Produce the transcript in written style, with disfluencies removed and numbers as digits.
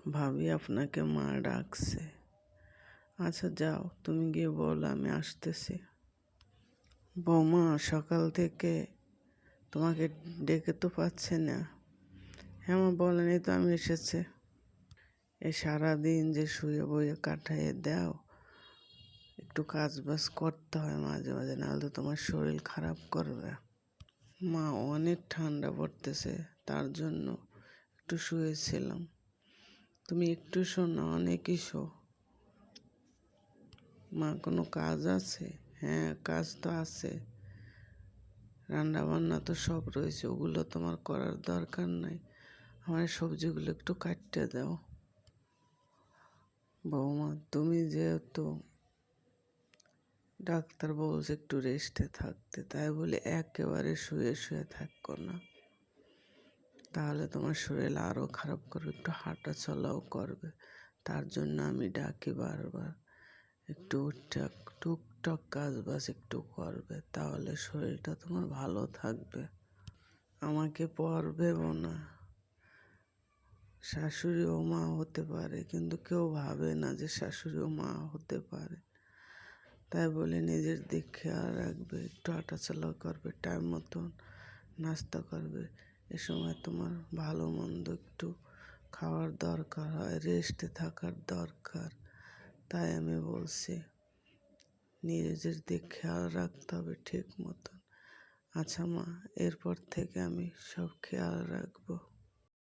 ভাবি আপনাকে মা ডাকছে। আচ্ছা যাও, তুমি গিয়ে বলো আমি আসতেছি। বৌমা, সকাল থেকে তোমাকে ডেকে তো পাচ্ছে না। হ্যাঁ মা, বলেনি তো আমি এসেছে। এ সারাদিন যে শুয়ে বইয়ে কাটাইয়ে দাও, একটু কাজ বাজ করতে হয় মাঝে মাঝে, নাহলে তো তোমার শরীর খারাপ করবে। মা, অনেক ঠান্ডা পড়তেছে, তার জন্য একটু শুয়েছিলাম। তুমি একটু শো না, অনেকই শো। মা, কোনো কাজ আছে? হ্যাঁ, কাজ তো আছে, রান্না বান্না তো সব রয়েছে, ওগুলো তোমার করার দরকার নাই। আমার সবজিগুলো একটু কাটতে দাও। বৌমা, তুমি যেহেতু ডাক্তার বলছে একটু রেস্টে থাকতে, তাই বলে একেবারে শুয়ে শুয়ে থাকো না, তাহলে তোমার শরীর আরও খারাপ করবে, একটু হাঁটা চলাও করবে। তার জন্য আমি ডাকি বারবার, একটু টুকটাক কাজ বাজ একটু করবে, তাহলে শরীরটা তোমার ভালো থাকবে। আমাকে পর ভেবো না। শাশুড়িও মা হতে পারে, কিন্তু কেউ ভাবে না যে শাশুড়িও মা হতে পারে। তাই বলে নিজের দিক খেয়াল রাখবে, একটু হাঁটাচলা করবে, টাইম মতন নাস্তা করবে। এ সময় তোমার ভালো মন্দ একটু খাওয়ার দরকার হয়, রেস্টে থাকার দরকার। তাই আমি বলছি নিজের দিক খেয়াল রাখতে হবে ঠিক মতন। আচ্ছা মা, এরপর থেকে আমি সব খেয়াল রাখবো।